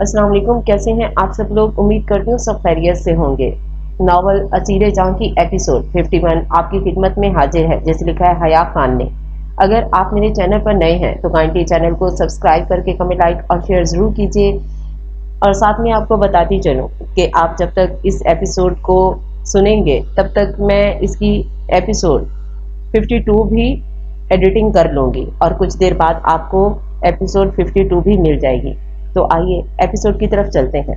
अस्सलाम वालेकुम। कैसे हैं आप सब लोग? उम्मीद करती हूँ सब खैरियत से होंगे। नावल असीरे जहाँ की एपिसोड 51 आपकी खिदमत में हाजिर है, जैसे लिखा है हया खान ने। अगर आप मेरे चैनल पर नए हैं तो काइंडली चैनल को सब्सक्राइब करके कमेंट, लाइक और शेयर ज़रूर कीजिए। और साथ में आपको बताती चलूँ कि आप जब तक इस एपिसोड को सुनेंगे तब तक मैं इसकी एपिसोड 52 भी एडिटिंग कर लूँगी और कुछ देर बाद आपको एपिसोड 52 भी मिल जाएगी। तो आइए एपिसोड की तरफ चलते हैं।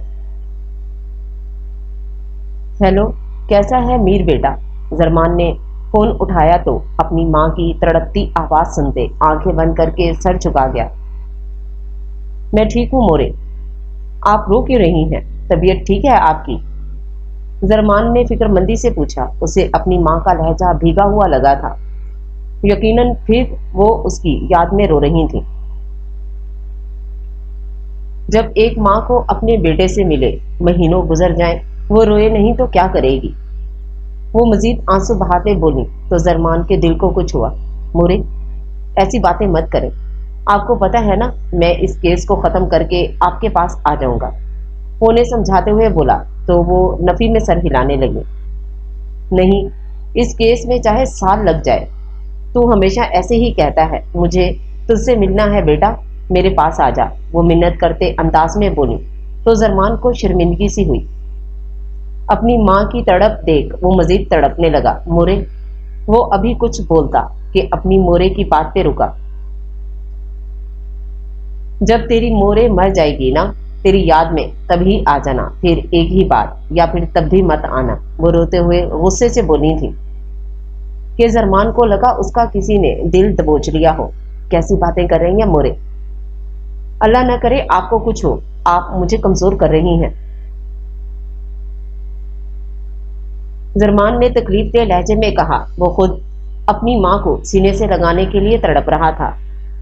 हेलो, कैसा है मीर बेटा? जरमान ने फोन उठाया तो अपनी माँ की तड़पती आवाज सुनते आंखें बंद करके सर झुका गया। मैं ठीक हूँ मोरे। आप रो क्यों रही हैं? तबीयत ठीक है आपकी? जरमान ने फिक्रमंदी से पूछा। उसे अपनी माँ का लहजा भीगा हुआ लगा था। यकीनन फिर वो उसकी याद में रो रही थी। जब एक माँ को अपने बेटे से मिले महीनों गुजर जाएं, वो रोए नहीं तो क्या करेगी? वो मजीद आंसू बहाते बोली तो जरमान के दिल को कुछ हुआ। मोरे, ऐसी बातें मत करें। आपको पता है ना, मैं इस केस को खत्म करके आपके पास आ जाऊंगा। वो ने समझाते हुए बोला तो वो नफी में सर हिलाने लगी। नहीं, इस केस में चाहे साल लग जाए। तू हमेशा ऐसे ही कहता है। मुझे तुझसे मिलना है बेटा, मेरे पास आ जा, वो मिन्नत करते अंदाज में बोली तो जरमान को शर्मिंदगी सी हुई। अपनी माँ की तड़प देख वो मजीद तड़पने लगा। मोरे, वो अभी कुछ बोलता कि अपनी मोरे की बात पे रुका। जब तेरी मोरे मर जाएगी ना, तेरी याद में तभी आ जाना, फिर एक ही बार, या फिर तब भी मत आना, वो रोते हुए गुस्से से बोली थी कि जरमान को लगा उसका किसी ने दिल दबोच लिया हो। कैसी बातें कर रही हैं मोरे? अल्लाह न करे आपको कुछ हो, आप मुझे कमजोर कर रही हैं। जरमान ने तकलीफ दे लहजे में कहा। वो खुद अपनी माँ को सीने से लगाने के लिए तड़प रहा था।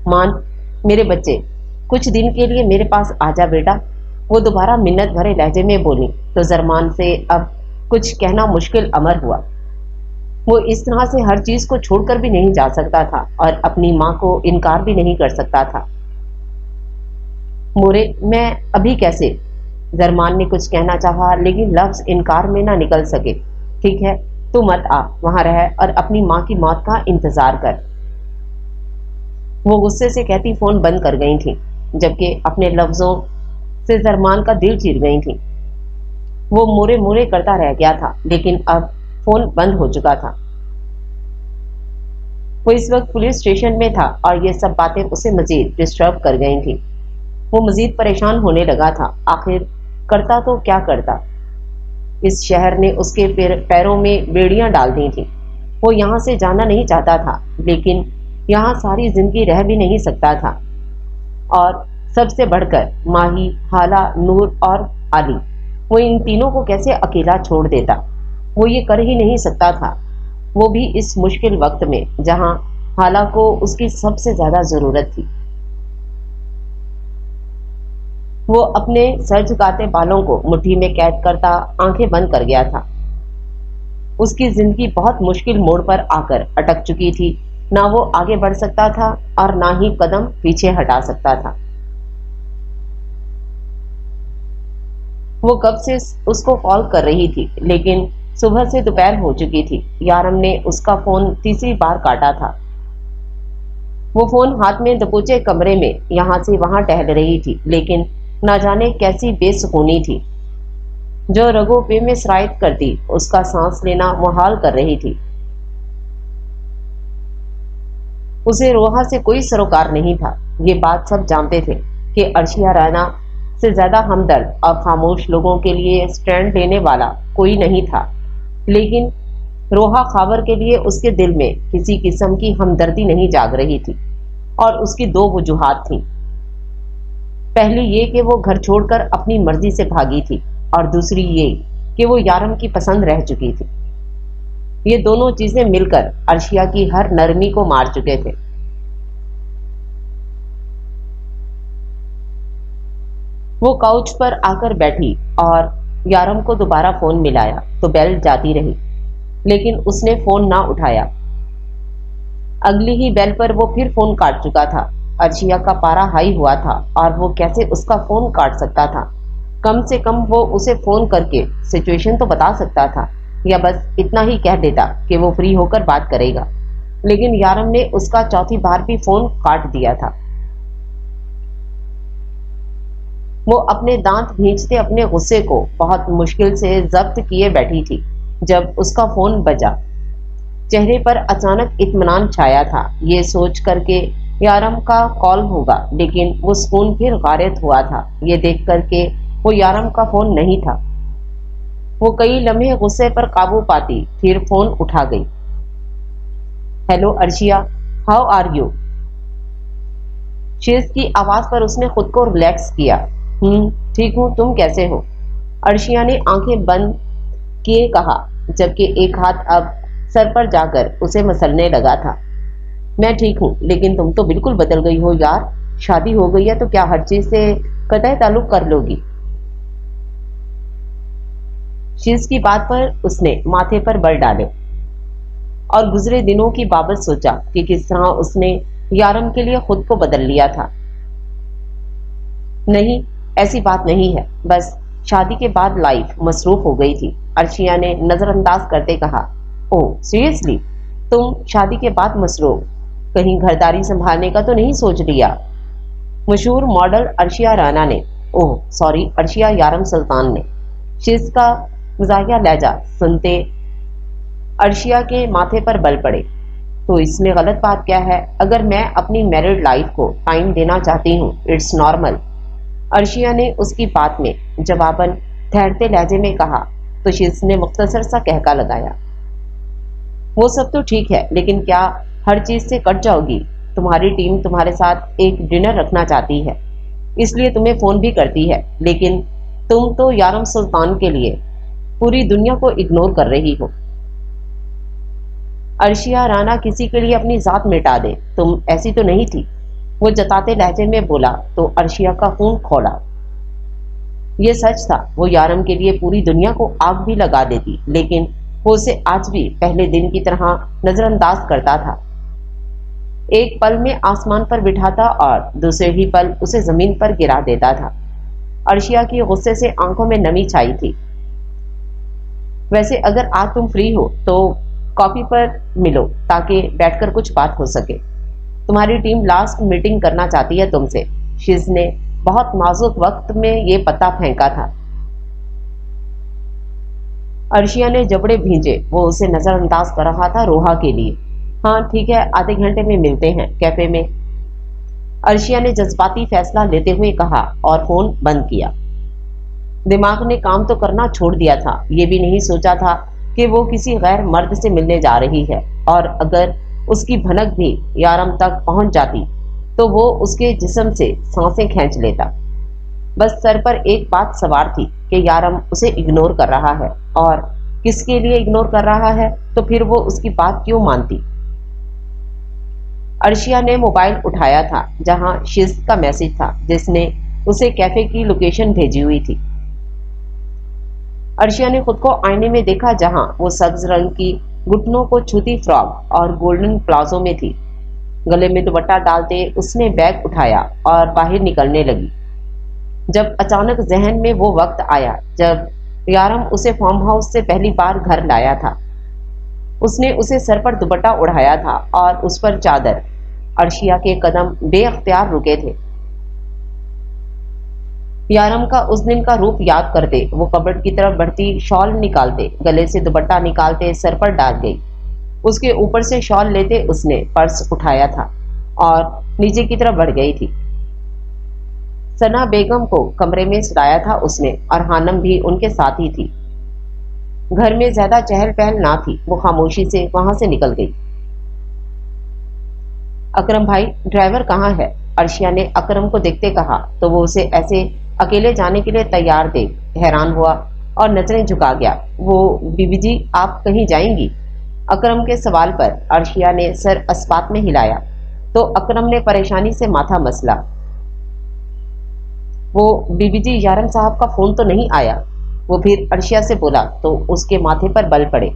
मान, मेरे बच्चे, कुछ दिन के लिए मेरे पास आजा बेटा, वो दोबारा मिन्नत भरे लहजे में बोली तो जरमान से अब कुछ कहना मुश्किल अमर हुआ। वो इस तरह से हर चीज को छोड़कर भी नहीं जा सकता था और अपनी माँ को इनकार भी नहीं कर सकता था। मोरे, मैं अभी कैसे? जरमान ने कुछ कहना चाहा लेकिन लफ्ज इनकार में ना निकल सके। ठीक है, तू मत आ, वहां रह और अपनी माँ की मौत का इंतजार कर, वो गुस्से से कहती फोन बंद कर गई थी, जबकि अपने लफ्जों से जरमान का दिल चीर गई थी। वो मोरे मोरे करता रह गया था लेकिन अब फोन बंद हो चुका था। वो इस वक्त पुलिस स्टेशन में था और ये सब बातें उसे मजीद डिस्टर्ब कर गई थी। वो मजीद परेशान होने लगा था। आखिर करता तो क्या करता? इस शहर ने उसके पैरों में बेड़ियां डाल दी थी। वो यहाँ से जाना नहीं चाहता था लेकिन यहाँ सारी जिंदगी रह भी नहीं सकता था। और सबसे बढ़कर माही, हाला, नूर और आली, वो इन तीनों को कैसे अकेला छोड़ देता? वो ये कर ही नहीं सकता था, वो भी इस मुश्किल वक्त में जहाँ हाला को उसकी सबसे ज्यादा जरूरत थी। वो अपने सर झुकाते बालों को मुट्ठी में कैद करता आंखें बंद कर गया था। उसकी जिंदगी बहुत मुश्किल मोड़ पर आकर अटक चुकी थी। ना वो आगे बढ़ सकता था और ना ही कदम पीछे हटा सकता था। वो कब से उसको कॉल कर रही थी लेकिन सुबह से दोपहर हो चुकी थी। यारम ने उसका फोन तीसरी बार काटा था। वो फोन हाथ में दबोचे कमरे में यहाँ से वहां टहल रही थी लेकिन ना जाने कैसी बेसुकूनी थी जो रगों पे में सरायत करती उसका सांस लेना मुहाल कर रही थी। उसे रोहा से कोई सरोकार नहीं था। ये बात सब जानते थे कि अर्शिया राना से ज्यादा हमदर्द और खामोश लोगों के लिए स्टैंड लेने वाला कोई नहीं था, लेकिन रोहा खावर के लिए उसके दिल में किसी किस्म की हमदर्दी नहीं जाग रही थी। और उसकी दो वजूहात थी। पहली ये कि वो घर छोड़कर अपनी मर्जी से भागी थी और दूसरी ये कि वो यारम की पसंद रह चुकी थी। ये दोनों चीजें मिलकर अर्शिया की हर नरमी को मार चुके थे। वो काउच पर आकर बैठी और यारम को दोबारा फोन मिलाया तो बेल जाती रही लेकिन उसने फोन ना उठाया। अगली ही बेल पर वो फिर फोन काट चुका था अर्शिया का पारा हाई हुआ था और वो कैसे उसका फोन काट सकता था। कम से कम वो उसे फोन करके सिचुएशन तो बता सकता था, या बस इतना ही कह देता कि वो फ्री होकर बात करेगा। लेकिन यारम ने उसका चौथी बार भी फोन काट दिया था। वो अपने दांत भींचते अपने गुस्से को बहुत मुश्किल से जब्त किए बैठी थी जब उसका फोन बजा। चेहरे पर अचानक इत्मीनान छाया था, ये सोच करके यारम का कॉल होगा, लेकिन वो सुकून फिर गारित हुआ था ये देख करके वो यारम का फोन नहीं था। वो कई लम्हे गुस्से पर काबू पाती फिर फोन उठा गई। Hello Arshia, how are you? शेज की आवाज पर उसने खुद को रिलैक्स किया। ठीक हूँ, तुम कैसे हो? अर्शिया ने आंखें बंद किए कहा, जबकि एक हाथ अब सर पर जाकर उसे मसलने लगा था। मैं ठीक हूँ, लेकिन तुम तो बिल्कुल बदल गई हो यार। शादी हो गई है तो क्या हर चीज से कतई ताल्लुक कर लोगी? शीज की बात पर उसने माथे पर बल डाले और गुजरे दिनों की बाबत सोचा कि किस तरह उसने यारम के लिए खुद को बदल लिया था। नहीं, ऐसी बात नहीं है, बस शादी के बाद लाइफ मसरूफ हो गई थी, अर्शिया ने नजरअंदाज करते कहा। ओह सीरियसली, तुम शादी के बाद मसरूफ? कहीं घरदारी संभालने का तो नहीं सोच लिया? मशहूर मॉडल अर्शिया राना ने, ओह सॉरी अर्शिया यारम सुल्तान ने, शीज का मजाकिया लहजा सुनते अर्शिया के माथे पर बल पड़े। तो इसमें गलत बात क्या है? अगर मैं अपनी मैरिड लाइफ को टाइम देना चाहती हूँ, इट्स नॉर्मल। अर्शिया ने उसकी बात में जवाबन ठहरते लहजे में कहा तो शीज ने मुख्तसर सा कहका लगाया। वो सब तो ठीक है, लेकिन क्या हर चीज से कट जाओगी? तुम्हारी टीम तुम्हारे साथ एक डिनर रखना चाहती है, इसलिए तुम्हें फोन भी करती है, लेकिन तुम तो यारम सुल्तान के लिए पूरी दुनिया को इग्नोर कर रही हो। अर्शिया राना किसी के लिए अपनी जात मिटा दे, तुम ऐसी तो नहीं थी, वो जताते लहजे में बोला तो अर्शिया का खून खौला। ये सच था, वो यारम के लिए पूरी दुनिया को आग भी लगा देती, लेकिन वो उसे आज भी पहले दिन की तरह नजरअंदाज करता था। एक पल में आसमान पर बिठाता और दूसरे ही पल उसे जमीन पर गिरा देता था। अर्शिया की गुस्से से आंखों में नमी छाई थी। वैसे अगर आज तुम फ्री हो तो कॉफी पर मिलो, ताकि बैठकर कुछ बात हो सके। तुम्हारी टीम लास्ट मीटिंग करना चाहती है तुमसे। शिज ने बहुत नाजुक वक्त में ये पता फेंका था। अर्शिया ने जबड़े भींचे, वो उसे नजरअंदाज कर रहा था रोहा के लिए। हाँ ठीक है, आधे घंटे में मिलते हैं कैफे में, अर्शिया ने जज्बाती फैसला लेते हुए कहा और फोन बंद किया। दिमाग ने काम तो करना छोड़ दिया था, ये भी नहीं सोचा था कि वो किसी गैर मर्द से मिलने जा रही है, और अगर उसकी भनक भी यारम तक पहुंच जाती तो वो उसके जिस्म से सांसें खींच लेता। बस सर पर एक बात सवार थी कि यारम उसे इग्नोर कर रहा है, और किसके लिए इग्नोर कर रहा है, तो फिर वो उसकी बात क्यों मानती। अर्शिया ने मोबाइल उठाया था जहां शिज का मैसेज था जिसने उसे कैफे की लोकेशन भेजी हुई थी। अर्शिया ने खुद को आईने में देखा जहां वो सब्ज रंग की घुटनों को छूती फ्रॉक और गोल्डन प्लाजो में थी। गले में दुपट्टा डालते उसने बैग उठाया और बाहर निकलने लगी, जब अचानक जहन में वो वक्त आया जब यारम उसे फार्म हाउस से पहली बार घर लाया था। उसने उसे सर पर दुपट्टा उड़ाया था और उस पर चादर। अर्शिया के कदम बेअख्तियार रुके थे। यारम का उस दिन का रूप याद करते वो कबर्ड की तरफ बढ़ती, शॉल निकालते, गले से दुपट्टा निकालते सर पर डाल गई। उसके ऊपर से शॉल लेते उसने पर्स उठाया था और नीचे की तरफ बढ़ गई थी। सना बेगम को कमरे में सुलाया था उसने, और हानम भी उनके साथ ही थी। घर में ज्यादा चहल पहल ना थी, वो खामोशी से वहां से निकल गई। अकरम भाई, ड्राइवर कहाँ है? अर्शिया ने अकरम को देखते कहा तो वो उसे ऐसे अकेले जाने के लिए तैयार देख हैरान हुआ और नजरें झुका गया। वो बीबी जी, आप कहीं जाएंगी? अकरम के सवाल पर अर्शिया ने सर अस्पात में हिलाया तो अकरम ने परेशानी से माथा मसला। वो बीबी जी, यारम साहब का फोन तो नहीं आया? वो फिर अर्शिया से बोला तो उसके माथे पर बल पड़े।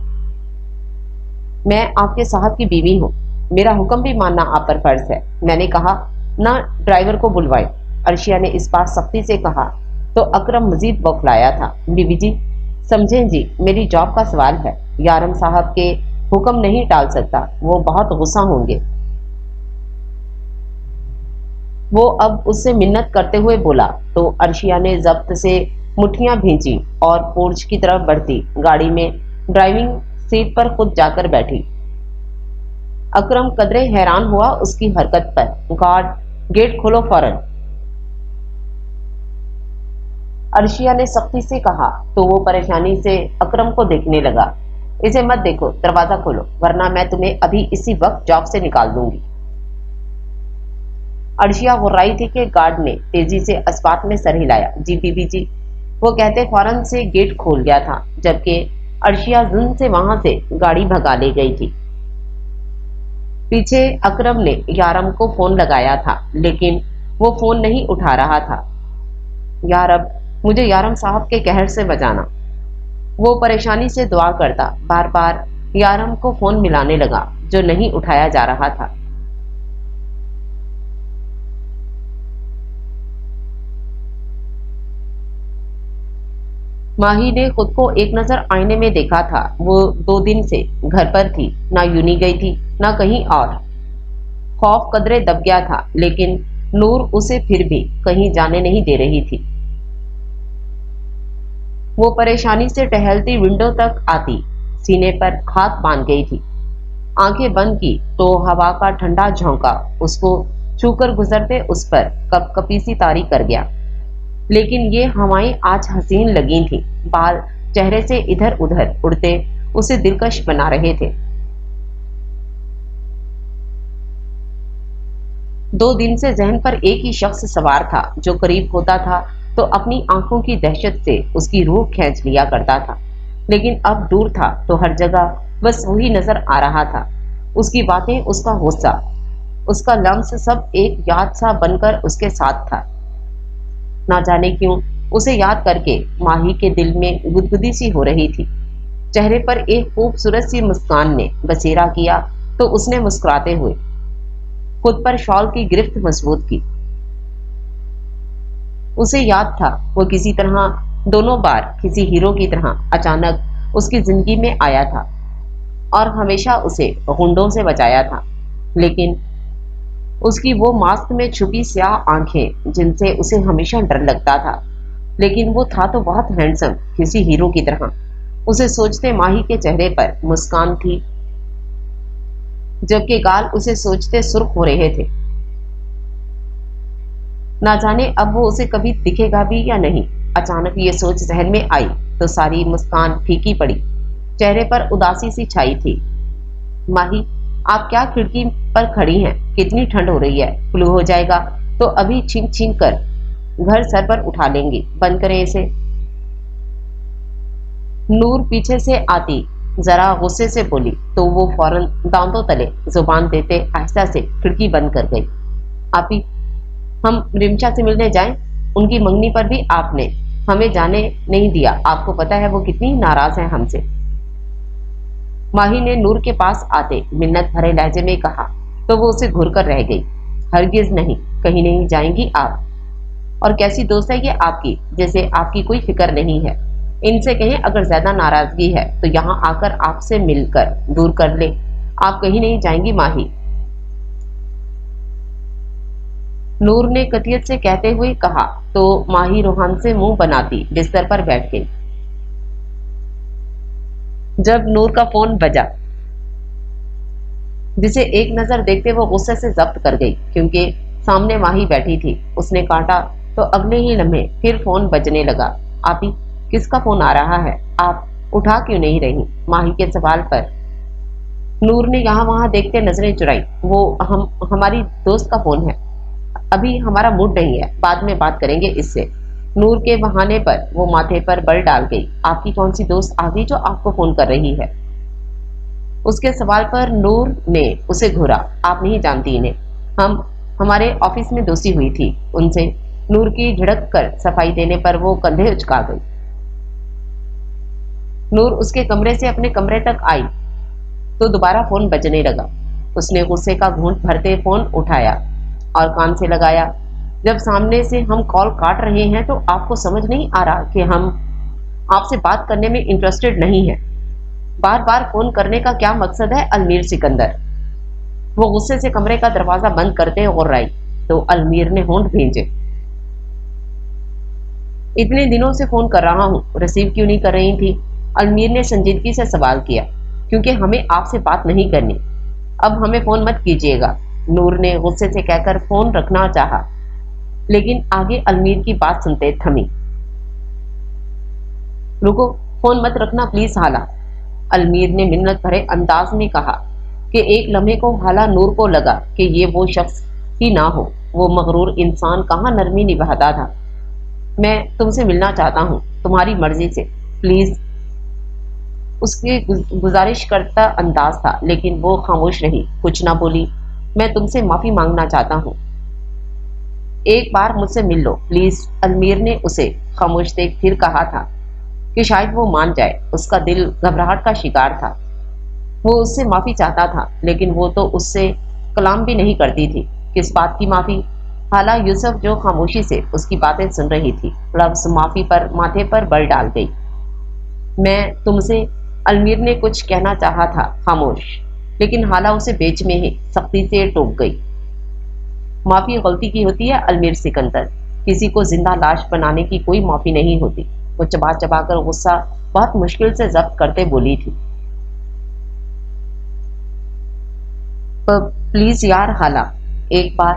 मैं आपके साहब की बीवी हूँ, मेरा हुक्म भी मानना आप पर फर्ज है। मैंने कहा نہ ڈرائیور کو بلوائے۔ عرشیہ نے اس بات سختی سے کہا تو اکرم مزید بوکھلایا تھا۔ بیوی جی سمجھیں جی، میری جاب کا سوال ہے، یارم صاحب کے حکم نہیں ٹال سکتا، وہ بہت غصہ ہوں گے۔ وہ اب اس سے منت کرتے ہوئے بولا تو عرشیہ نے ضبط سے مٹھیاں بھینچی اور پورچ کی طرف بڑھتی گاڑی میں ڈرائیونگ سیٹ پر خود جا کر بیٹھی۔ اکرم قدرے حیران ہوا اس کی حرکت پر۔ گارڈ گیٹ کھولو فوراً، عرشیہ نے سختی سے کہا تو وہ پریشانی سے اکرم کو دیکھنے لگا۔ اسے مت دیکھو، دروازہ کھولو ورنہ میں تمہیں ابھی اسی وقت جاب سے نکال دوں گی۔ عرشیہ غرائی تھی کہ گارڈ نے تیزی سے اسبات میں سر ہلایا۔ جی بی بی جی، وہ کہتے فوراً سے گیٹ کھول گیا تھا، جبکہ عرشیہ زن سے وہاں سے گاڑی بھگا لے گئی تھی۔ پیچھے اکرم نے یارم کو فون لگایا تھا لیکن وہ فون نہیں اٹھا رہا تھا۔ یا رب، مجھے یارم صاحب کے قہر سے بچانا، وہ پریشانی سے دعا کرتا بار بار یارم کو فون ملانے لگا جو نہیں اٹھایا جا رہا تھا۔ ماہی نے خود کو ایک نظر آئینے میں دیکھا تھا۔ وہ 2 دن سے گھر پر تھی، نہ یونی گئی تھی نہ کہیں اور۔ خوف قدرے دب گیا تھا لیکن نور اسے پھر بھی کہیں جانے نہیں دے رہی تھی۔ وہ پریشانی سے ٹہلتی ونڈو تک آتی، سینے پر ہاتھ باندھ گئی تھی، آنکھیں بند کی تو ہوا کا ٹھنڈا جھونکا اس کو چھو کر گزرتے اس پر کپ کپی سی طاری کر گیا۔ لیکن یہ ہوائیں آج حسین لگی تھیں، بال چہرے سے ادھر ادھر اڑتے اسے دلکش بنا رہے تھے۔ 2 دن سے ذہن پر ایک ہی شخص سوار تھا جو قریب ہوتا تھا تو اپنی آنکھوں کی دہشت سے اس کی روح کھینچ لیا کرتا تھا، لیکن اب دور تھا تو ہر جگہ بس وہی نظر آ رہا تھا۔ اس کی باتیں، اس کا غصہ، اس کا لمس سب ایک یاد سا بن کر اس کے ساتھ تھا۔ نہ جانے کیوں اسے یاد کر کے ماہی کے دل میں گدگدی سی ہو رہی تھی۔ چہرے پر ایک خوبصورت سی مسکان نے بسیرا کیا تو اس نے مسکراتے ہوئے خود پر شال کی گرفت مضبوط کی۔ اسے یاد تھا وہ کسی طرح دونوں بار کسی ہیرو کی طرح اچانک اس کی زندگی میں آیا تھا اور ہمیشہ اسے غنڈوں سے بچایا تھا، لیکن اس کی وہ ماسک میں چھپی سیاہ آنکھیں جن سے اسے ہمیشہ ڈر لگتا تھا، لیکن وہ تھا تو بہت ہینڈسم، کسی ہیرو کی طرح۔ اسے سوچتے ماہی کے چہرے پر مسکان تھی جبکہ گال اسے سوچتے سرخ ہو رہے تھے۔ نہ جانے اب وہ اسے کبھی دکھے گا بھی یا نہیں۔ اچانک یہ سوچ ذہن میں آئی تو ساری مسکان پھیکی پڑی، چہرے پر اداسی سی چھائی تھی۔ ماہی، آپ کیا کھڑکی پر کھڑی ہیں؟ کتنی ٹھنڈ ہو رہی ہے، فلو ہو جائے گا تو ابھی چھینک چھینک کر گھر سر پر اٹھا لیں گے، بند کریں اسے۔ نور پیچھے سے آتی ذرا غصے سے بولی تو وہ فوراً دانتوں تلے زبان دیتے آہستہ سے کھڑکی بند کر گئی۔ آپی، ہم رمشا سے ملنے جائیں؟ ان کی منگنی پر بھی آپ نے ہمیں جانے نہیں دیا، آپ کو پتا ہے وہ کتنی ناراض ہیں ہم سے۔ ماہی نے نور کے پاس آتے منت بھرے لہجے میں کہا تو وہ اسے گھر کر رہ گئی۔ ہرگز نہیں، کہیں نہیں جائیں گی آپ، اور کیسی دوست ہے یہ آپ کی جیسے آپ کی کوئی فکر نہیں ہے۔ ان سے کہیں اگر زیادہ ناراضگی ہے تو یہاں آ کر آپ سے مل کر دور کر لے، آپ کہیں نہیں جائیں گی ماہی، نور نے قطعیت سے کہتے ہوئے کہا تو ماہی روحان سے منہ بناتی بستر پر بیٹھ گئی۔ جب نور کا فون بجا جسے ایک نظر دیکھتے وہ غصے سے ضبط کر گئی کیونکہ سامنے ماہی بیٹھی تھی، اس نے کاٹا تو اگلے ہی لمحے پھر فون بجنے لگا۔ آپی، کس کا فون آ رہا ہے؟ آپ اٹھا کیوں نہیں رہی؟ ماہی کے سوال پر نور نے یہاں وہاں دیکھتے نظریں چرائی۔ وہ ہماری دوست کا فون ہے، ابھی ہمارا موڈ نہیں ہے، بعد میں بات کریں گے اس سے۔ نور کے بہانے پر وہ ماتھے پر بل ڈال گئی۔ آپ کی کون سی دوست آ گئی جو آپ کو فون کر رہی ہے؟ اس کے سوال پر نور نے اسے گھورا۔ آپ نہیں جانتی انہیں، ہمارے آفس میں دوستی ہوئی تھی ان سے۔ نور کی جھڑک کر صفائی دینے پر وہ کندھے اچکا گئی۔ نور اس کے کمرے سے اپنے کمرے تک آئی تو دوبارہ فون بجنے لگا۔ اس نے غصے کا گھونٹ بھرتے فون اٹھایا۔ اور کان سے لگایا۔ جب سامنے سے ہم کال کاٹ رہے ہیں تو آپ کو سمجھ نہیں آ رہا کہ ہم آپ سے بات کرنے میں انٹرسٹڈ نہیں ہیں؟ بار بار فون کرنے کا کیا مقصد ہے المیر سکندر؟ وہ غصے سے کمرے کا دروازہ بند کرتے غرائی تو المیر نے ہونٹ بھینجے۔ اتنے دنوں سے فون کر رہا ہوں، ریسیو کیوں نہیں کر رہی تھی؟ المیر نے سنجیدگی سے سوال کیا۔ کیونکہ ہمیں آپ سے بات نہیں کرنی، اب ہمیں فون مت کیجیے گا، نور نے غصے سے کہہ کر فون رکھنا چاہا، لیکن آگے المیر کی بات سنتے تھمی۔ رکو، فون مت رکھنا پلیز حالہ، المیر نے منت بھرے انداز میں کہا کہ ایک لمحے کو حالہ نور کو لگا کہ یہ وہ شخص ہی نہ ہو، وہ مغرور انسان کہاں نرمی نبھاتا تھا۔ میں تم سے ملنا چاہتا ہوں، تمہاری مرضی سے، پلیز، اس کے گزارش کرتا انداز تھا، لیکن وہ خاموش رہی، کچھ نہ بولی۔ میں تم سے معافی مانگنا چاہتا ہوں، ایک بار مجھ سے مل لو پلیز، المیر نے اسے خاموش دیکھ پھر کہا تھا کہ شاید وہ مان جائے۔ اس کا دل گھبراہٹ کا شکار تھا، وہ اس سے معافی چاہتا تھا لیکن وہ تو اس سے کلام بھی نہیں کرتی تھی۔ کس بات کی معافی؟ حالہ یوسف جو خاموشی سے اس کی باتیں سن رہی تھی، لفظ معافی پر ماتھے پر بل ڈال گئی۔ میں تم سے، المیر نے کچھ کہنا چاہا تھا، خاموش، لیکن حالہ اسے بیچ میں ہی سختی سے ٹوک گئی۔ معافی غلطی کی ہوتی ہے المیر سکندر، کسی کو زندہ لاش بنانے کی کوئی معافی نہیں ہوتی۔ وہ چبا چبا کر غصہ بہت مشکل سے ضبط کرتے بولی تھی۔ پلیز یار حالہ، ایک بار،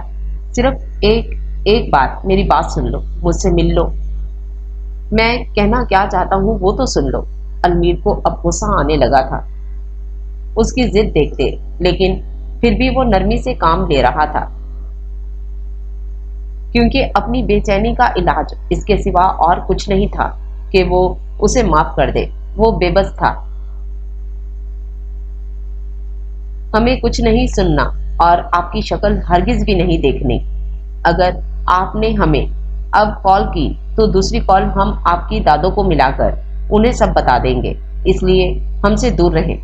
صرف ایک بار میری بات سن لو، مجھ سے مل لو، میں کہنا کیا چاہتا ہوں وہ تو سن لو۔ المیر کو اب غصہ آنے لگا تھا اس کی ضد دیکھتے، لیکن پھر بھی وہ نرمی سے کام لے رہا تھا، کیونکہ اپنی بے چینی کا علاج اس کے سوا اور کچھ نہیں تھا کہ وہ اسے معاف کر دے۔ وہ بے بس تھا۔ ہمیں کچھ نہیں سننا اور آپ کی شکل ہرگز بھی نہیں دیکھنی۔ اگر آپ نے ہمیں اب کال کی تو دوسری کال ہم آپ کی دادوں کو ملا کر انہیں سب بتا دیں گے، اس لیے ہم سے دور رہیں۔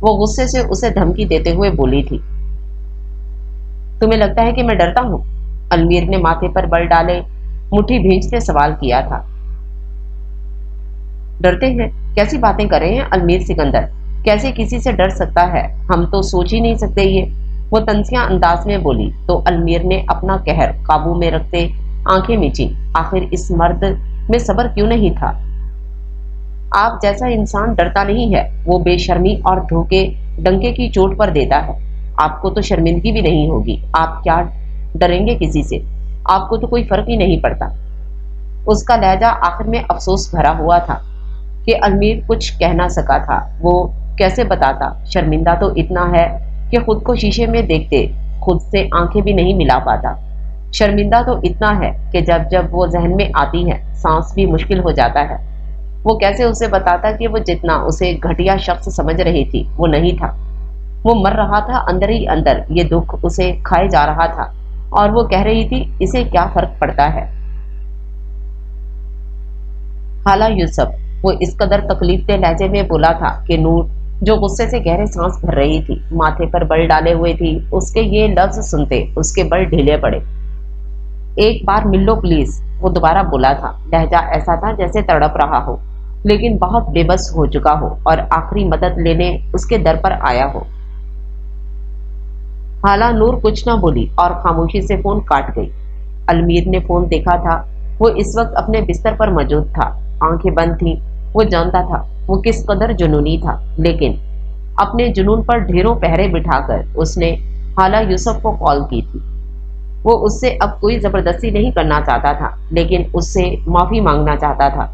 وہ غصے سے اسے دھمکی دیتے ہوئے بولی تھی۔ تمہیں لگتا ہے کہ میں ڈرتا ہوں؟ المیر نے ماتھے پر بل ڈالے مٹھی بھینچتے سوال کیا تھا۔ ڈرتے ہیں؟ کیسی باتیں کر رہے ہیں المیر سکندر، کیسے کسی سے ڈر سکتا ہے؟ ہم تو سوچ ہی نہیں سکتے یہ، وہ تنزیہ انداز میں بولی تو المیر نے اپنا قہر قابو میں رکھتے آنکھیں میچی۔ آخر اس مرد میں صبر کیوں نہیں تھا؟ آپ جیسا انسان ڈرتا نہیں ہے، وہ بے شرمی اور دھوکے ڈنکے کی چوٹ پر دیتا ہے۔ آپ کو تو شرمندگی بھی نہیں ہوگی، آپ کیا ڈریں گے کسی سے؟ آپ کو تو کوئی فرق ہی نہیں پڑتا۔ اس کا لہجہ آخر میں افسوس بھرا ہوا تھا کہ المیر کچھ کہہ نہ سکا تھا۔ وہ کیسے بتاتا؟ شرمندہ تو اتنا ہے کہ خود کو شیشے میں دیکھتے خود سے آنکھیں بھی نہیں ملا پاتا۔ شرمندہ تو اتنا ہے کہ جب جب وہ ذہن میں آتی ہے سانس بھی مشکل ہو جاتا ہے۔ وہ کیسے اسے بتاتا کہ وہ جتنا اسے گھٹیا شخص سمجھ رہی تھی وہ نہیں تھا، وہ مر رہا تھا اندر ہی اندر، یہ دکھ اسے کھائے جا رہا تھا اور وہ کہہ رہی تھی اسے کیا فرق پڑتا ہے۔ حالہ یوسف، وہ اس قدر تکلیف دہ لہجے میں بولا تھا کہ نور جو غصے سے گہرے سانس بھر رہی تھی ماتھے پر بل ڈالے ہوئے تھی، اس کے یہ لفظ سنتے اس کے بل ڈھیلے پڑے۔ ایک بار مل لو پلیز، وہ دوبارہ بولا تھا، لہجہ ایسا تھا جیسے تڑپ رہا ہو، لیکن بہت بے بس ہو چکا ہو اور آخری مدد لینے اس کے در پر آیا ہو۔ حالہ نور کچھ نہ بولی اور خاموشی سے فون کاٹ گئی۔ المیر نے فون دیکھا تھا، وہ اس وقت اپنے بستر پر موجود تھا، آنکھیں بند تھیں۔ وہ جانتا تھا وہ کس قدر جنونی تھا، لیکن اپنے جنون پر ڈھیروں پہرے بٹھا کر اس نے حالہ یوسف کو کال کی تھی۔ وہ اس سے اب کوئی زبردستی نہیں کرنا چاہتا تھا، لیکن اس سے معافی مانگنا چاہتا تھا۔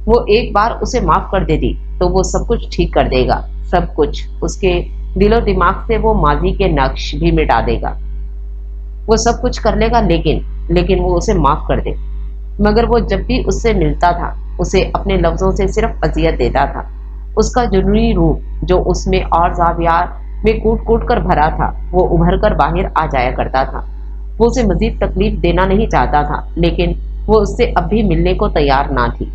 وہ ایک بار اسے معاف کر دیتی تو وہ سب کچھ ٹھیک کر دے گا، سب کچھ، اس کے دل و دماغ سے وہ ماضی کے نقش بھی مٹا دے گا، وہ سب کچھ کر لے گا، لیکن وہ اسے معاف کر دے۔ مگر وہ جب بھی اس سے ملتا تھا اسے اپنے لفظوں سے صرف اذیت دیتا تھا۔ اس کا جنونی روح جو اس میں اور زاویات میں کوٹ کوٹ کر بھرا تھا وہ ابھر کر باہر آ جایا کرتا تھا۔ وہ اسے مزید تکلیف دینا نہیں چاہتا تھا، لیکن وہ اس سے اب بھی ملنے کو تیار نہ تھی۔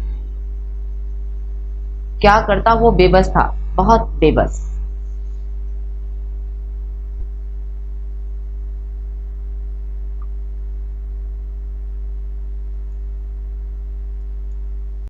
کیا کرتا؟ وہ بے بس تھا، بہت بے بس۔